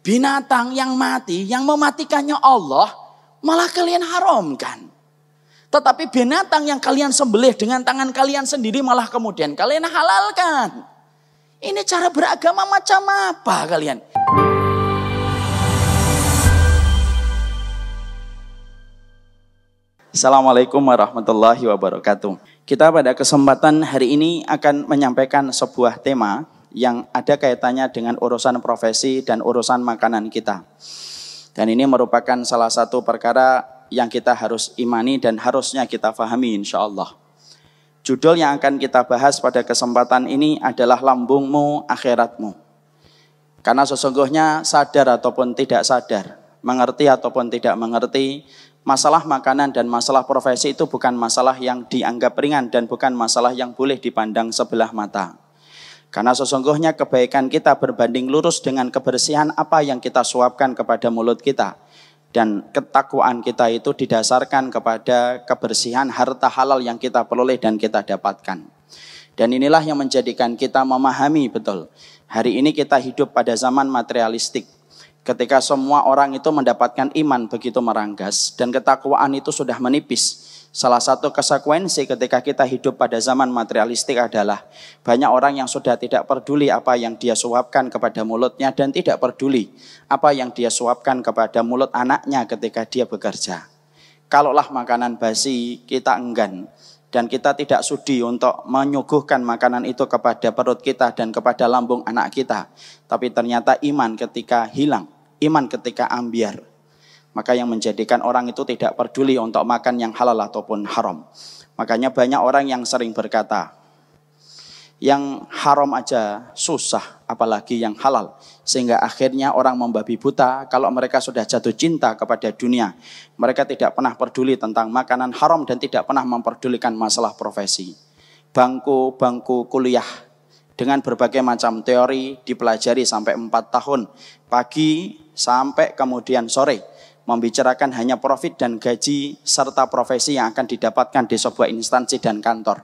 Binatang yang mati, yang mematikannya Allah, malah kalian haramkan. Tetapi binatang yang kalian sembelih dengan tangan kalian sendiri malah kemudian kalian halalkan. Ini cara beragama macam apa kalian? Assalamualaikum warahmatullahi wabarakatuh. Kita pada kesempatan hari ini akan menyampaikan sebuah tema yang ada kaitannya dengan urusan profesi dan urusan makanan kita. Dan ini merupakan salah satu perkara yang kita harus imani dan harusnya kita fahami insya-Allah. Judul yang akan kita bahas pada kesempatan ini adalah lambungmu akhiratmu. Karena sesungguhnya sadar ataupun tidak sadar, mengerti ataupun tidak mengerti, masalah makanan dan masalah profesi itu bukan masalah yang dianggap ringan dan bukan masalah yang boleh dipandang sebelah mata. Karena sesungguhnya kebaikan kita berbanding lurus dengan kebersihan apa yang kita suapkan kepada mulut kita. Dan ketakwaan kita itu didasarkan kepada kebersihan harta halal yang kita peroleh dan kita dapatkan. Dan inilah yang menjadikan kita memahami betul. Hari ini kita hidup pada zaman materialistik. Ketika semua orang itu mendapatkan iman begitu meranggas dan ketakwaan itu sudah menipis. Salah satu konsekuensi ketika kita hidup pada zaman materialistik adalah banyak orang yang sudah tidak peduli apa yang dia suapkan kepada mulutnya dan tidak peduli apa yang dia suapkan kepada mulut anaknya ketika dia bekerja. Kalaulah makanan basi kita enggan dan kita tidak sudi untuk menyuguhkan makanan itu kepada perut kita dan kepada lambung anak kita. Tapi ternyata iman ketika hilang, iman ketika ambiar. Maka yang menjadikan orang itu tidak peduli untuk makan yang halal ataupun haram. Makanya banyak orang yang sering berkata, yang haram aja susah, apalagi yang halal. Sehingga akhirnya orang membabi buta kalau mereka sudah jatuh cinta kepada dunia. Mereka tidak pernah peduli tentang makanan haram dan tidak pernah memperdulikan masalah profesi. Bangku kuliah dengan berbagai macam teori dipelajari sampai 4 tahun. Pagi sampai kemudian sore. Membicarakan hanya profit dan gaji serta profesi yang akan didapatkan di sebuah instansi dan kantor.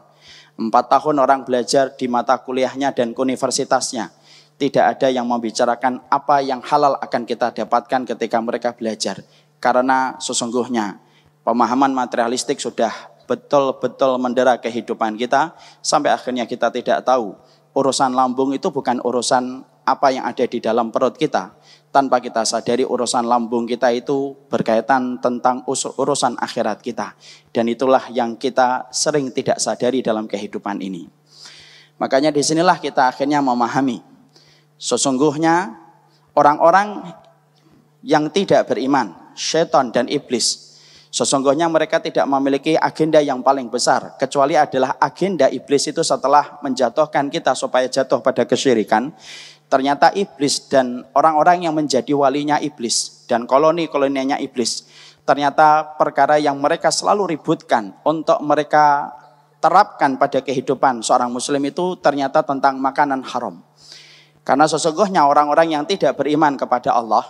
4 tahun orang belajar di mata kuliahnya dan universitasnya. Tidak ada yang membicarakan apa yang halal akan kita dapatkan ketika mereka belajar. Karena sesungguhnya pemahaman materialistik sudah betul-betul mendera kehidupan kita. Sampai akhirnya kita tidak tahu. Urusan lambung itu bukan urusan apa yang ada di dalam perut kita. Tanpa kita sadari urusan lambung kita itu berkaitan tentang urusan akhirat kita. Dan itulah yang kita sering tidak sadari dalam kehidupan ini. Makanya disinilah kita akhirnya memahami. Sesungguhnya orang-orang yang tidak beriman, syaitan dan iblis. Sesungguhnya mereka tidak memiliki agenda yang paling besar. Kecuali adalah agenda iblis itu setelah menjatuhkan kita supaya jatuh pada kesyirikan. Ternyata iblis dan orang-orang yang menjadi walinya iblis dan koloni-koloninya iblis. Ternyata perkara yang mereka selalu ributkan untuk mereka terapkan pada kehidupan seorang muslim itu ternyata tentang makanan haram. Karena sesungguhnya orang-orang yang tidak beriman kepada Allah,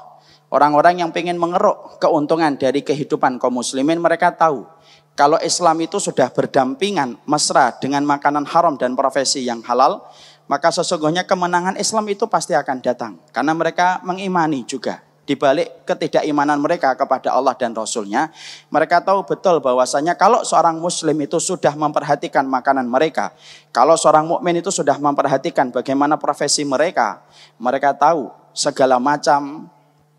orang-orang yang ingin mengeruk keuntungan dari kehidupan kaum muslimin, mereka tahu kalau Islam itu sudah berdampingan mesra dengan makanan haram dan profesi yang halal, maka sesungguhnya kemenangan Islam itu pasti akan datang. Karena mereka mengimani juga. Di balik ketidakimanan mereka kepada Allah dan Rasulnya, mereka tahu betul bahwasanya kalau seorang muslim itu sudah memperhatikan makanan mereka, kalau seorang mukmin itu sudah memperhatikan bagaimana profesi mereka, mereka tahu segala macam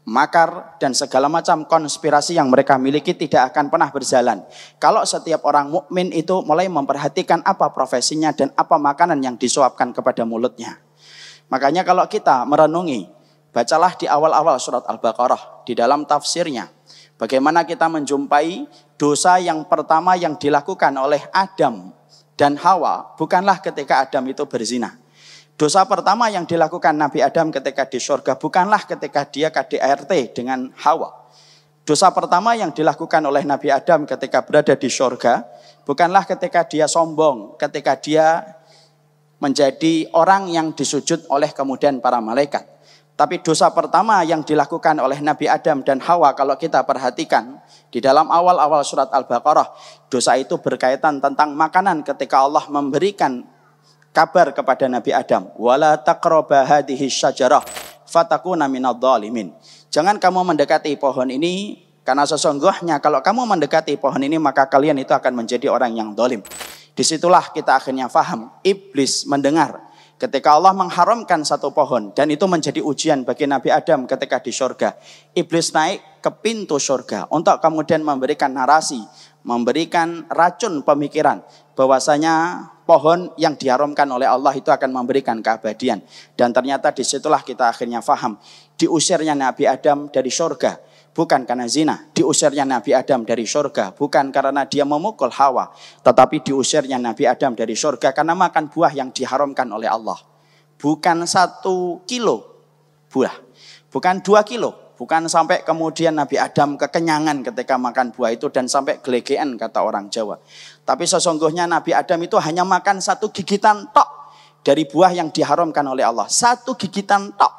makar dan segala macam konspirasi yang mereka miliki tidak akan pernah berjalan. Kalau setiap orang mukmin itu mulai memperhatikan apa profesinya dan apa makanan yang disuapkan kepada mulutnya. Makanya kalau kita merenungi, bacalah di awal-awal surat Al-Baqarah di dalam tafsirnya. Bagaimana kita menjumpai dosa yang pertama yang dilakukan oleh Adam dan Hawa bukanlah ketika Adam itu berzina. Dosa pertama yang dilakukan Nabi Adam ketika di surga bukanlah ketika dia KDRT dengan Hawa. Dosa pertama yang dilakukan oleh Nabi Adam ketika berada di surga bukanlah ketika dia sombong, ketika dia menjadi orang yang disujud oleh kemudian para malaikat. Tapi dosa pertama yang dilakukan oleh Nabi Adam dan Hawa kalau kita perhatikan di dalam awal-awal surat Al-Baqarah, dosa itu berkaitan tentang makanan ketika Allah memberikan kabar kepada Nabi Adam, wala taqraba hadhihi syajarah fatakuna minadh-dhalimin. Jangan kamu mendekati pohon ini, karena sesungguhnya kalau kamu mendekati pohon ini maka kalian itu akan menjadi orang yang zalim. Disitulah kita akhirnya faham, iblis mendengar ketika Allah mengharamkan satu pohon dan itu menjadi ujian bagi Nabi Adam ketika di surga. Iblis naik ke pintu surga untuk kemudian memberikan narasi, memberikan racun pemikiran bahwasanya pohon yang diharamkan oleh Allah itu akan memberikan keabadian. Dan ternyata disitulah kita akhirnya faham, diusirnya Nabi Adam dari surga bukan karena zina, diusirnya Nabi Adam dari surga bukan karena dia memukul Hawa, tetapi diusirnya Nabi Adam dari surga karena makan buah yang diharamkan oleh Allah. Bukan 1 kilo buah, bukan 2 kilo, bukan sampai kemudian Nabi Adam kekenyangan ketika makan buah itu dan sampai gelegean kata orang Jawa. Tapi sesungguhnya Nabi Adam itu hanya makan 1 gigitan tok dari buah yang diharamkan oleh Allah. 1 gigitan tok.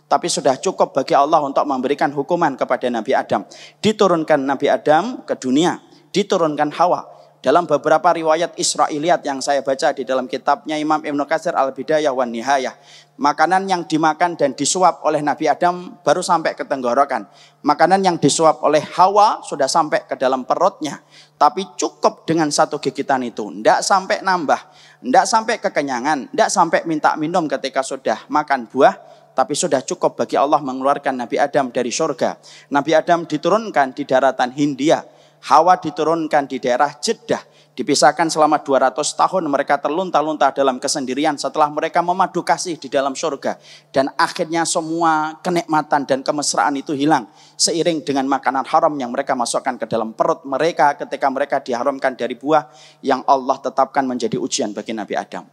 Tapi sudah cukup bagi Allah untuk memberikan hukuman kepada Nabi Adam. Diturunkan Nabi Adam ke dunia, diturunkan Hawa. Dalam beberapa riwayat Israiliyat yang saya baca di dalam kitabnya Imam Ibnu Katsir Al-Bidayah wan Nihayah, makanan yang dimakan dan disuap oleh Nabi Adam baru sampai ke tenggorokan. Makanan yang disuap oleh Hawa sudah sampai ke dalam perutnya. Tapi cukup dengan 1 gigitan itu. Tidak sampai nambah, tidak sampai kekenyangan, tidak sampai minta minum ketika sudah makan buah. Tapi sudah cukup bagi Allah mengeluarkan Nabi Adam dari surga. Nabi Adam diturunkan di daratan Hindia. Hawa diturunkan di daerah Jeddah. Dipisahkan selama 200 tahun mereka terlunta-lunta dalam kesendirian setelah mereka memadu kasih di dalam surga. Dan akhirnya semua kenikmatan dan kemesraan itu hilang. Seiring dengan makanan haram yang mereka masukkan ke dalam perut mereka ketika mereka diharamkan dari buah yang Allah tetapkan menjadi ujian bagi Nabi Adam.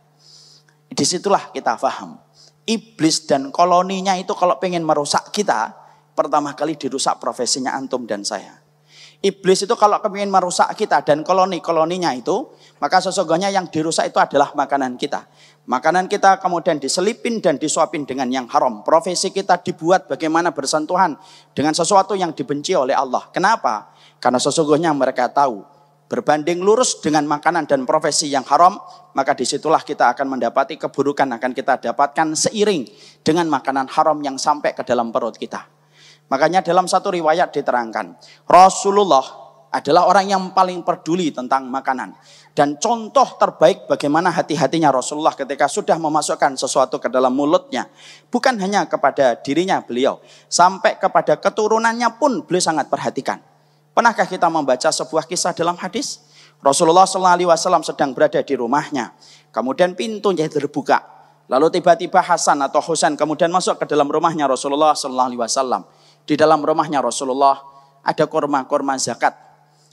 Disitulah kita paham. Iblis dan koloninya itu kalau pengen merusak kita, pertama kali dirusak profesinya antum dan saya. Iblis itu kalau pengen merusak kita dan koloninya itu, maka sesungguhnya yang dirusak itu adalah makanan kita. Makanan kita kemudian diselipin dan disuapin dengan yang haram. Profesi kita dibuat bagaimana bersentuhan dengan sesuatu yang dibenci oleh Allah. Kenapa? Karena sesungguhnya mereka tahu berbanding lurus dengan makanan dan profesi yang haram, maka disitulah kita akan mendapati keburukan akan kita dapatkan seiring dengan makanan haram yang sampai ke dalam perut kita. Makanya dalam satu riwayat diterangkan, Rasulullah adalah orang yang paling peduli tentang makanan. Dan contoh terbaik bagaimana hati-hatinya Rasulullah ketika sudah memasukkan sesuatu ke dalam mulutnya. Bukan hanya kepada dirinya beliau, sampai kepada keturunannya pun beliau sangat perhatikan. Pernahkah kita membaca sebuah kisah dalam hadis? Rasulullah SAW sedang berada di rumahnya. Kemudian pintunya terbuka. Lalu tiba-tiba Hasan atau Husain kemudian masuk ke dalam rumahnya Rasulullah SAW. Di dalam rumahnya Rasulullah ada korma zakat.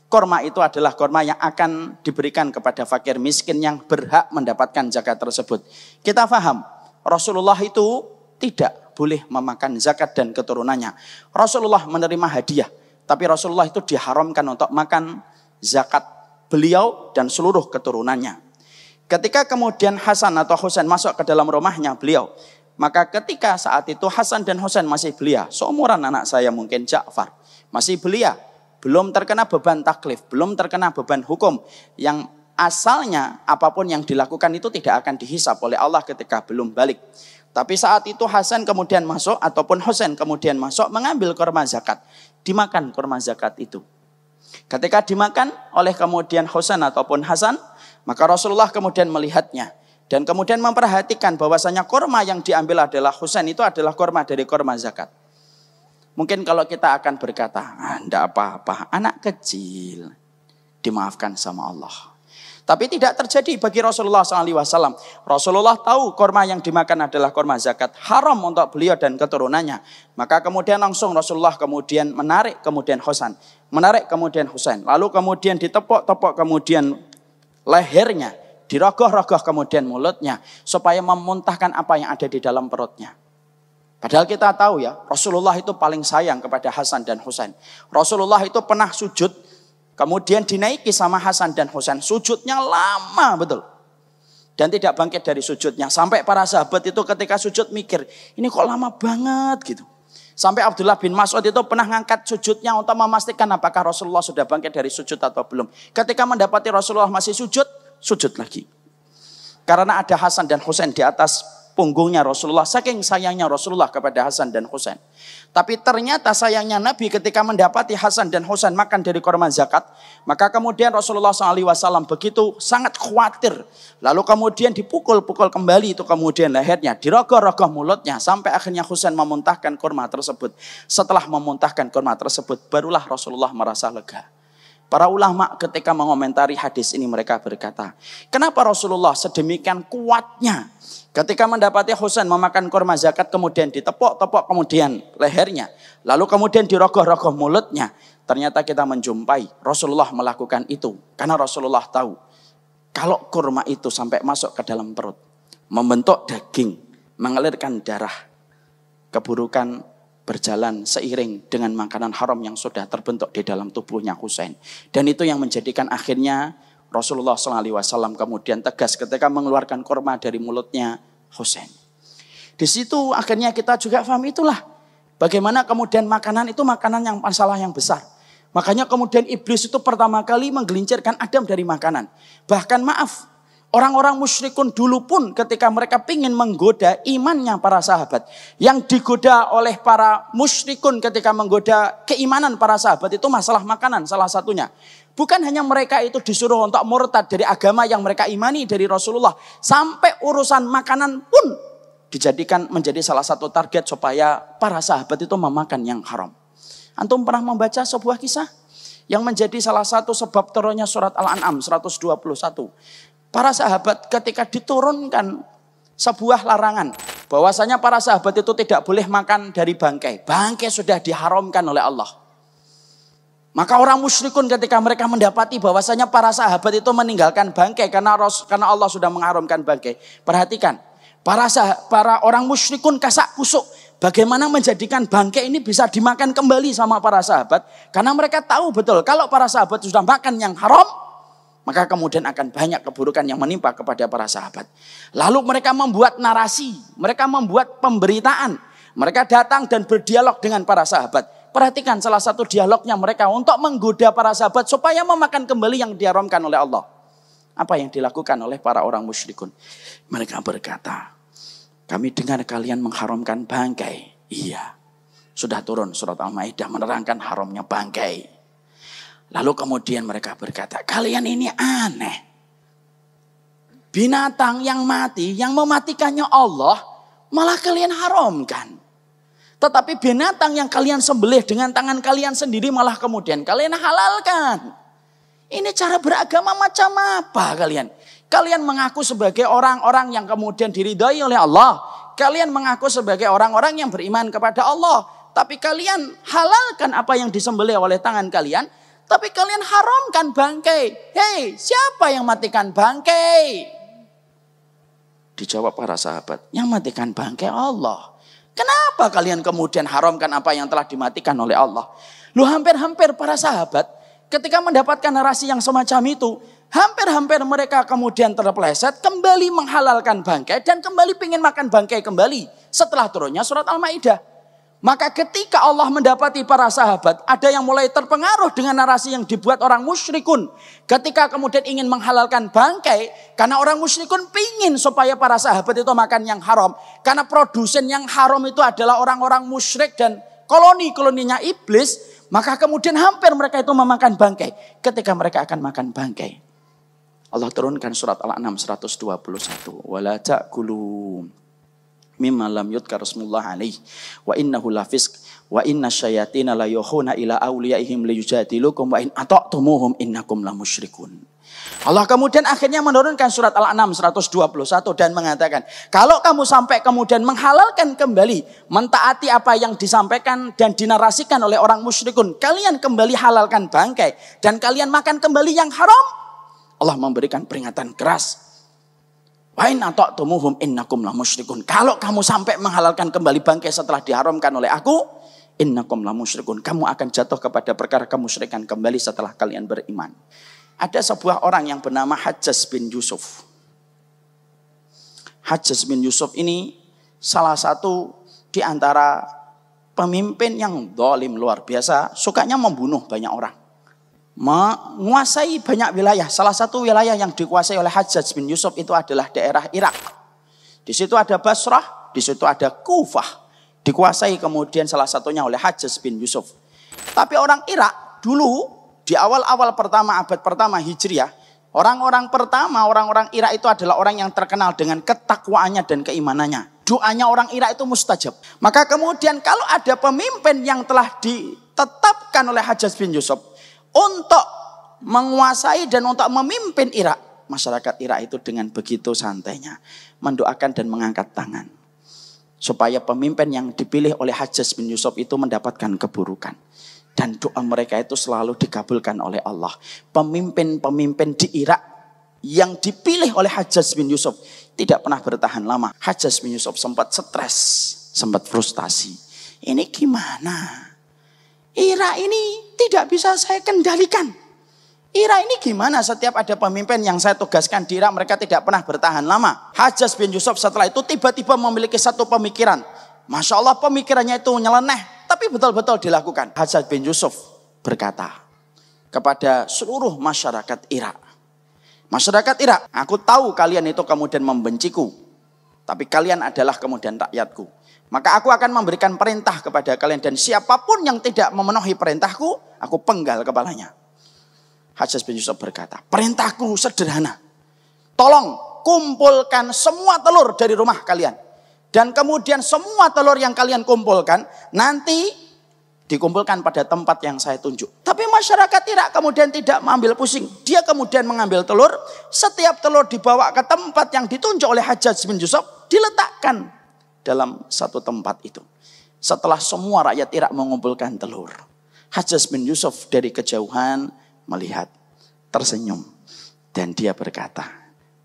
Korma itu adalah korma yang akan diberikan kepada fakir miskin yang berhak mendapatkan zakat tersebut. Kita paham, Rasulullah itu tidak boleh memakan zakat dan keturunannya. Rasulullah menerima hadiah. Tapi Rasulullah itu diharamkan untuk makan zakat beliau dan seluruh keturunannya. Ketika kemudian Hasan atau Husain masuk ke dalam rumahnya beliau, maka ketika saat itu Hasan dan Husain masih belia, seumuran anak saya mungkin Ja'far, masih belia, belum terkena beban taklif, belum terkena beban hukum yang asalnya apapun yang dilakukan itu tidak akan dihisap oleh Allah ketika belum balik. Tapi saat itu Hasan kemudian masuk ataupun Husain kemudian masuk mengambil kurma zakat. Dimakan kurma zakat itu. Ketika dimakan oleh kemudian Husain ataupun Hasan, maka Rasulullah kemudian melihatnya. Dan kemudian memperhatikan bahwasanya kurma yang diambil adalah Husain itu adalah kurma dari kurma zakat. Mungkin kalau kita akan berkata, enggak apa-apa, anak kecil, dimaafkan sama Allah. Tapi tidak terjadi bagi Rasulullah SAW. Rasulullah tahu kurma yang dimakan adalah kurma zakat. Haram untuk beliau dan keturunannya. Maka kemudian langsung Rasulullah kemudian menarik kemudian Husain. Menarik kemudian Husain. Lalu kemudian ditepuk-tepuk kemudian lehernya. Dirogoh-rogoh kemudian mulutnya. Supaya memuntahkan apa yang ada di dalam perutnya. Padahal kita tahu ya, Rasulullah itu paling sayang kepada Hasan dan Husain. Rasulullah itu pernah sujud. Kemudian dinaiki sama Hasan dan Husain. Sujudnya lama betul. Dan tidak bangkit dari sujudnya. Sampai para sahabat itu ketika sujud mikir, ini kok lama banget gitu. Sampai Abdullah bin Mas'ud itu pernah ngangkat sujudnya untuk memastikan apakah Rasulullah sudah bangkit dari sujud atau belum. Ketika mendapati Rasulullah masih sujud, sujud lagi. Karena ada Hasan dan Husain di atas punggungnya Rasulullah, saking sayangnya Rasulullah kepada Hasan dan Husain. Tapi ternyata sayangnya Nabi ketika mendapati Hasan dan Husain makan dari korban zakat, maka kemudian Rasulullah SAW begitu sangat khawatir. Lalu kemudian dipukul-pukul kembali itu kemudian lehernya, dirogoh-rogoh mulutnya, sampai akhirnya Husain memuntahkan kurma tersebut. Setelah memuntahkan kurma tersebut, barulah Rasulullah merasa lega. Para ulama ketika mengomentari hadis ini mereka berkata, kenapa Rasulullah sedemikian kuatnya ketika mendapati Husain memakan kurma zakat, kemudian ditepuk-tepuk kemudian lehernya, lalu kemudian dirogoh-rogoh mulutnya. Ternyata kita menjumpai Rasulullah melakukan itu karena Rasulullah tahu kalau kurma itu sampai masuk ke dalam perut, membentuk daging, mengalirkan darah, keburukan berjalan seiring dengan makanan haram yang sudah terbentuk di dalam tubuhnya Husain. Dan itu yang menjadikan akhirnya Rasulullah SAW kemudian tegas ketika mengeluarkan kurma dari mulutnya Husain. Di situ akhirnya kita juga paham itulah bagaimana kemudian makanan itu makanan yang masalah yang besar. Makanya kemudian iblis itu pertama kali menggelincirkan Adam dari makanan. Bahkan maaf, orang-orang musyrikun dulu pun ketika mereka ingin menggoda imannya para sahabat. Yang digoda oleh para musyrikun ketika menggoda keimanan para sahabat itu masalah makanan salah satunya. Bukan hanya mereka itu disuruh untuk murtad dari agama yang mereka imani dari Rasulullah. Sampai urusan makanan pun dijadikan menjadi salah satu target supaya para sahabat itu memakan yang haram. Antum pernah membaca sebuah kisah yang menjadi salah satu sebab turunnya surat Al-An'am 121. Para sahabat ketika diturunkan sebuah larangan bahwasanya para sahabat itu tidak boleh makan dari bangkai. Bangkai sudah diharamkan oleh Allah. Maka orang musyrikun ketika mereka mendapati bahwasanya para sahabat itu meninggalkan bangkai karena Allah sudah mengharamkan bangkai. Perhatikan, para orang musyrikun kasak kusuk bagaimana menjadikan bangkai ini bisa dimakan kembali sama para sahabat. Karena mereka tahu betul kalau para sahabat sudah makan yang haram, maka kemudian akan banyak keburukan yang menimpa kepada para sahabat. Lalu mereka membuat narasi, mereka membuat pemberitaan. Mereka datang dan berdialog dengan para sahabat. Perhatikan salah satu dialognya mereka untuk menggoda para sahabat supaya memakan kembali yang diharamkan oleh Allah. Apa yang dilakukan oleh para orang musyrikun? Mereka berkata, kami dengar kalian mengharamkan bangkai. Iya, sudah turun surat Al-Maidah menerangkan haramnya bangkai. Lalu kemudian mereka berkata, kalian ini aneh. Binatang yang mati, yang mematikannya Allah, malah kalian haramkan. Tetapi binatang yang kalian sembelih dengan tangan kalian sendiri malah kemudian kalian halalkan. Ini cara beragama macam apa kalian? Kalian mengaku sebagai orang-orang yang kemudian diridhai oleh Allah. Kalian mengaku sebagai orang-orang yang beriman kepada Allah. Tapi kalian halalkan apa yang disembelih oleh tangan kalian. Tapi kalian haramkan bangkai. Hei, siapa yang matikan bangkai? Dijawab para sahabat, yang matikan bangkai Allah. Kenapa kalian kemudian haramkan apa yang telah dimatikan oleh Allah? Lu hampir-hampir para sahabat ketika mendapatkan narasi yang semacam itu, hampir-hampir mereka kemudian terpeleset kembali menghalalkan bangkai dan kembali ingin makan bangkai kembali setelah turunnya surat Al-Maidah. Maka ketika Allah mendapati para sahabat ada yang mulai terpengaruh dengan narasi yang dibuat orang musyrikun. Ketika kemudian ingin menghalalkan bangkai. Karena orang musyrikun pingin supaya para sahabat itu makan yang haram. Karena produsen yang haram itu adalah orang-orang musyrik dan koloni-koloninya iblis. Maka kemudian hampir mereka itu memakan bangkai. Ketika mereka akan makan bangkai, Allah turunkan surat Al-An'am 121. Wala ta'kulu mimma lam yudhkar rasmullah alaih wa innahu lafisq wa inna syayatina la yuhuna ila awliyaihim liyujadilukum wa in ata'tumuhum innakum lamusyrikun. Allah kemudian akhirnya menurunkan surat Al-An'am 121 dan mengatakan, kalau kamu sampai kemudian menghalalkan kembali, mentaati apa yang disampaikan dan dinarasikan oleh orang musyrikun, kalian kembali halalkan bangkai dan kalian makan kembali yang haram, Allah memberikan peringatan keras. Wa in ata'tumuhum innakum lamusyrikun. Kalau kamu sampai menghalalkan kembali bangkai setelah diharamkan oleh aku, innakum lamusyrikun. Kamu akan jatuh kepada perkara kemusyrikan kembali setelah kalian beriman. Ada sebuah orang yang bernama Hajjaj bin Yusuf. Hajjaj bin Yusuf ini salah satu di antara pemimpin yang zalim luar biasa, sukanya membunuh banyak orang. Menguasai banyak wilayah. Salah satu wilayah yang dikuasai oleh Hajjaj bin Yusuf itu adalah daerah Irak. Di situ ada Basrah, di situ ada Kufah. Dikuasai kemudian salah satunya oleh Hajjaj bin Yusuf. Tapi orang Irak dulu di awal-awal pertama abad pertama Hijriah, orang-orang Irak itu adalah orang yang terkenal dengan ketakwaannya dan keimanannya. Doanya orang Irak itu mustajab. Maka kemudian kalau ada pemimpin yang telah ditetapkan oleh Hajjaj bin Yusuf untuk menguasai dan untuk memimpin Irak, masyarakat Irak itu dengan begitu santainya mendoakan dan mengangkat tangan supaya pemimpin yang dipilih oleh Hajjaj bin Yusuf itu mendapatkan keburukan. Dan doa mereka itu selalu dikabulkan oleh Allah. Pemimpin-pemimpin di Irak yang dipilih oleh Hajjaj bin Yusuf tidak pernah bertahan lama. Hajjaj bin Yusuf sempat stres, sempat frustasi. Ini gimana? Irak ini tidak bisa saya kendalikan. Irak ini gimana? Setiap ada pemimpin yang saya tugaskan di Irak, mereka tidak pernah bertahan lama. Hajjaj bin Yusuf setelah itu tiba-tiba memiliki satu pemikiran. Masya Allah, pemikirannya itu nyeleneh, tapi betul-betul dilakukan. Hajjaj bin Yusuf berkata kepada seluruh masyarakat Irak. Masyarakat Irak, aku tahu kalian itu kemudian membenciku. Tapi kalian adalah kemudian rakyatku. Maka aku akan memberikan perintah kepada kalian. Dan siapapun yang tidak memenuhi perintahku, aku penggal kepalanya. Hajjaj bin Yusuf berkata, perintahku sederhana. Tolong kumpulkan semua telur dari rumah kalian. Dan kemudian semua telur yang kalian kumpulkan, nanti dikumpulkan pada tempat yang saya tunjuk. Tapi masyarakat Irak kemudian tidak mengambil pusing. Dia kemudian mengambil telur. Setiap telur dibawa ke tempat yang ditunjuk oleh Hajjaj bin Yusuf, diletakkan dalam satu tempat itu. Setelah semua rakyat Irak mengumpulkan telur, Hajjaj bin Yusuf dari kejauhan melihat, tersenyum. Dan dia berkata,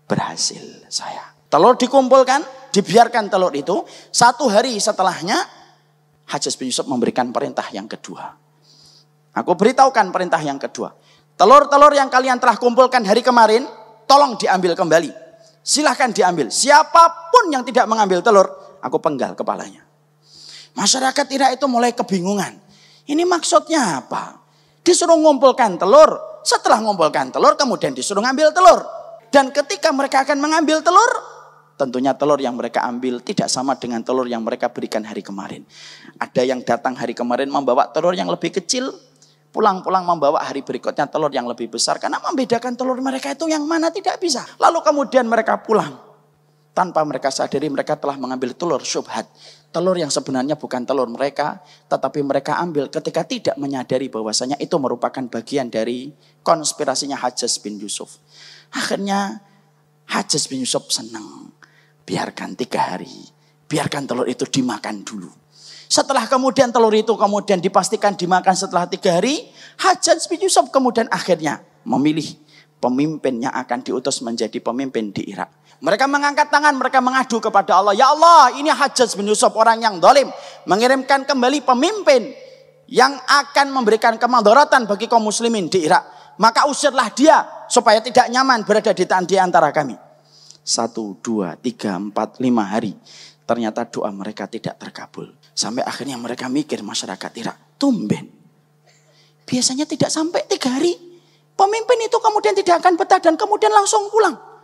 berhasil saya. Telur dikumpulkan, dibiarkan telur itu. Satu hari setelahnya, Hajjaj bin Yusuf memberikan perintah yang kedua. Aku beritahukan perintah yang kedua. Telur-telur yang kalian telah kumpulkan hari kemarin, tolong diambil kembali. Silahkan diambil. Siapapun yang tidak mengambil telur, aku penggal kepalanya. Masyarakat Irak itu mulai kebingungan. Ini maksudnya apa? Disuruh ngumpulkan telur. Setelah ngumpulkan telur, kemudian disuruh ngambil telur. Dan ketika mereka akan mengambil telur, tentunya telur yang mereka ambil tidak sama dengan telur yang mereka berikan hari kemarin. Ada yang datang hari kemarin membawa telur yang lebih kecil, pulang-pulang membawa hari berikutnya telur yang lebih besar. Karena membedakan telur mereka itu yang mana tidak bisa. Lalu kemudian mereka pulang. Tanpa mereka sadari mereka telah mengambil telur syubhat. Telur yang sebenarnya bukan telur mereka, tetapi mereka ambil ketika tidak menyadari bahwasanya itu merupakan bagian dari konspirasinya Hajjaj bin Yusuf. Akhirnya Hajjaj bin Yusuf senang. Biarkan 3 hari. Biarkan telur itu dimakan dulu. Setelah kemudian telur itu kemudian dipastikan dimakan setelah 3 hari. Hajjaj bin Yusuf kemudian akhirnya memilih pemimpin yang akan diutus menjadi pemimpin di Irak. Mereka mengangkat tangan, mereka mengadu kepada Allah. Ya Allah, ini Hajjaj bin Yusuf orang yang zalim. Mengirimkan kembali pemimpin yang akan memberikan kemadharatan bagi kaum muslimin di Irak. Maka usirlah dia supaya tidak nyaman berada di antara kami. 1, 2, 3, 4, 5 hari. Ternyata doa mereka tidak terkabul. Sampai akhirnya mereka mikir masyarakat Irak. Tumben. Biasanya tidak sampai 3 hari. Pemimpin itu kemudian tidak akan betah dan kemudian langsung pulang.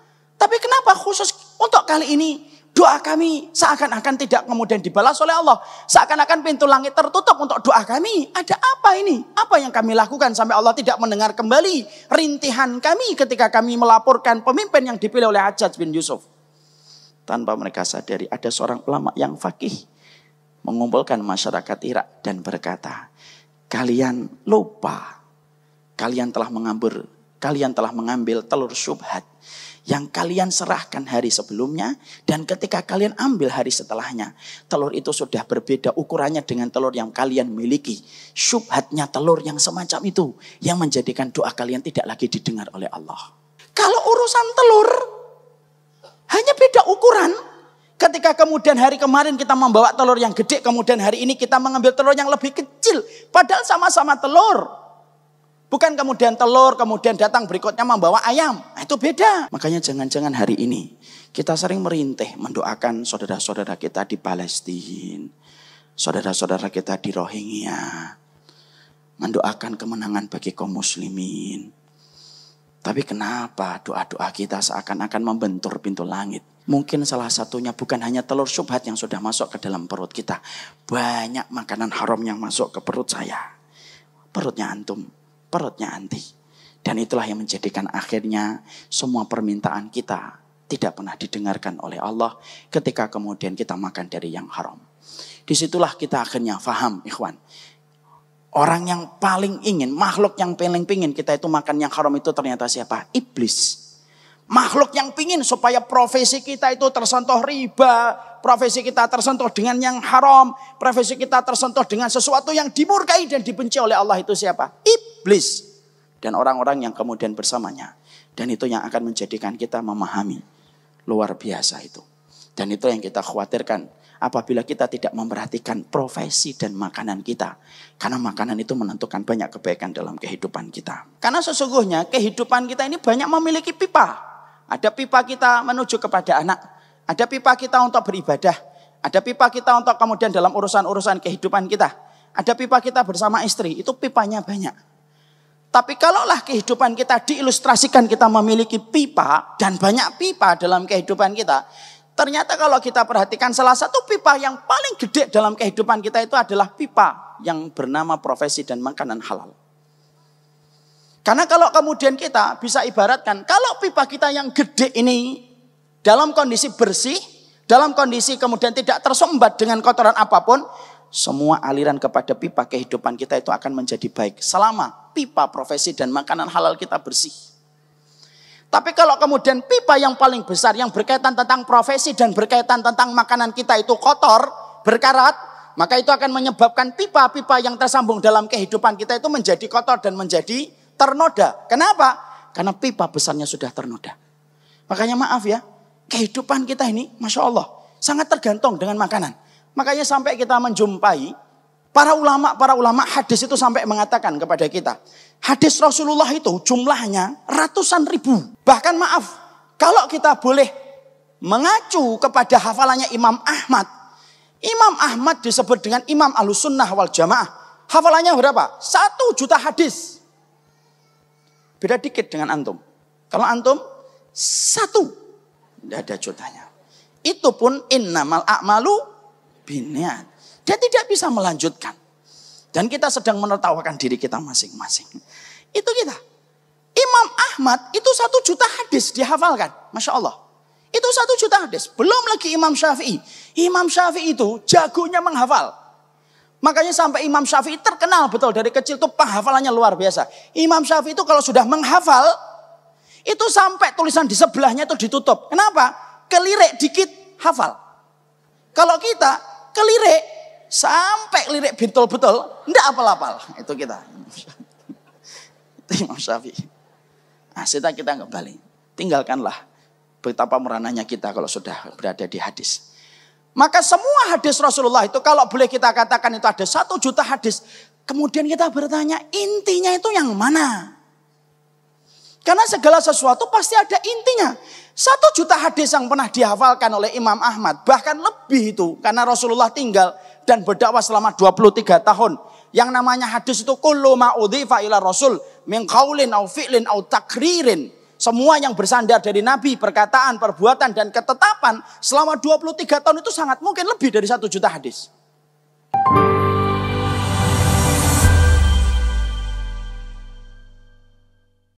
Tapi kenapa khusus untuk kali ini doa kami seakan-akan tidak kemudian dibalas oleh Allah. Seakan-akan pintu langit tertutup untuk doa kami. Ada apa ini? Apa yang kami lakukan sampai Allah tidak mendengar kembali rintihan kami ketika kami melaporkan pemimpin yang dipilih oleh Hajjaj bin Yusuf. Tanpa mereka sadari ada seorang ulama yang faqih mengumpulkan masyarakat Irak dan berkata, kalian lupa. Kalian telah mengambil telur syubhat yang kalian serahkan hari sebelumnya, dan ketika kalian ambil hari setelahnya, telur itu sudah berbeda ukurannya dengan telur yang kalian miliki. Syubhatnya telur yang semacam itu yang menjadikan doa kalian tidak lagi didengar oleh Allah. Kalau urusan telur hanya beda ukuran. Ketika kemudian hari kemarin kita membawa telur yang gede, kemudian hari ini kita mengambil telur yang lebih kecil, padahal sama-sama telur. Bukan kemudian telur, kemudian datang berikutnya membawa ayam. Nah, itu beda. Makanya jangan-jangan hari ini kita sering merintih mendoakan saudara-saudara kita di Palestina. Saudara-saudara kita di Rohingya. Mendoakan kemenangan bagi kaum muslimin. Tapi kenapa doa-doa kita seakan-akan membentur pintu langit? Mungkin salah satunya bukan hanya telur syubhat yang sudah masuk ke dalam perut kita. Banyak makanan haram yang masuk ke perut saya. Perutnya antum, perutnya anti. Dan itulah yang menjadikan akhirnya semua permintaan kita tidak pernah didengarkan oleh Allah ketika kemudian kita makan dari yang haram. Disitulah kita akhirnya faham, ikhwan. Orang yang paling ingin, makhluk yang paling pingin kita itu makan yang haram itu ternyata siapa? Iblis. Makhluk yang pingin supaya profesi kita itu tersentuh riba, profesi kita tersentuh dengan yang haram, profesi kita tersentuh dengan sesuatu yang dimurkai dan dibenci oleh Allah itu siapa? Iblis. Dan orang-orang yang kemudian bersamanya. Dan itu yang akan menjadikan kita memahami. Luar biasa itu. Dan itu yang kita khawatirkan apabila kita tidak memperhatikan profesi dan makanan kita. Karena makanan itu menentukan banyak kebaikan dalam kehidupan kita. Karena sesungguhnya kehidupan kita ini banyak memiliki pipa. Ada pipa kita menuju kepada anak. Ada pipa kita untuk beribadah. Ada pipa kita untuk kemudian dalam urusan-urusan kehidupan kita. Ada pipa kita bersama istri. Itu pipanya banyak. Tapi kalaulah kehidupan kita diilustrasikan kita memiliki pipa. Dan banyak pipa dalam kehidupan kita. Ternyata kalau kita perhatikan salah satu pipa yang paling gede dalam kehidupan kita itu adalah pipa yang bernama profesi dan makanan halal. Karena kalau kemudian kita bisa ibaratkan, kalau pipa kita yang gede ini dalam kondisi bersih, dalam kondisi kemudian tidak tersumbat dengan kotoran apapun, semua aliran kepada pipa kehidupan kita itu akan menjadi baik. Selama pipa profesi dan makanan halal kita bersih. Tapi kalau kemudian pipa yang paling besar yang berkaitan tentang profesi dan berkaitan tentang makanan kita itu kotor, berkarat, maka itu akan menyebabkan pipa-pipa yang tersambung dalam kehidupan kita itu menjadi kotor dan menjadi ternoda. Kenapa? Karena pipa besarnya sudah ternoda. Makanya maaf ya, kehidupan kita ini Masya Allah sangat tergantung dengan makanan. Makanya sampai kita menjumpai para ulama hadis itu sampai mengatakan kepada kita, hadis Rasulullah itu jumlahnya ratusan ribu. Bahkan maaf, kalau kita boleh mengacu kepada hafalannya Imam Ahmad. Imam Ahmad disebut dengan Imam Ahlussunnah wal Jamaah. Hafalannya berapa? 1 juta hadis. Beda dikit dengan antum. Kalau antum 1, tidak ada jutanya. Itu pun innamal a'malu binniyat. Dia tidak bisa melanjutkan. Dan kita sedang menertawakan diri kita masing-masing. Itu kita. Imam Ahmad itu 1 juta hadis dihafalkan. Masya Allah. Itu 1 juta hadis. Belum lagi Imam Syafi'i. Imam Syafi'i itu jagonya menghafal. Makanya sampai Imam Syafi'i terkenal betul dari kecil tuh penghafalannya luar biasa. Imam Syafi'i itu kalau sudah menghafal, itu sampai tulisan di sebelahnya itu ditutup. Kenapa? Kelirik dikit hafal. Kalau kita kelirik sampai lirik betul-betul, enggak apal-apal. Itu kita. Itu Imam Syafi'i. Nah, kita kembali. Tinggalkanlah betapa merananya kita kalau sudah berada di hadis. Maka semua hadis Rasulullah itu kalau boleh kita katakan itu ada 1 juta hadis. Kemudian kita bertanya intinya itu yang mana? Karena segala sesuatu pasti ada intinya. 1 juta hadis yang pernah dihafalkan oleh Imam Ahmad. Bahkan lebih itu. Karena Rasulullah tinggal dan berdakwah selama 23 tahun. Yang namanya hadis itu kullu ma'udhifa ila rasul min qaulin au fi'lin au takririn. Semua yang bersandar dari Nabi, perkataan, perbuatan, dan ketetapan selama 23 tahun itu sangat mungkin lebih dari 1 juta hadis.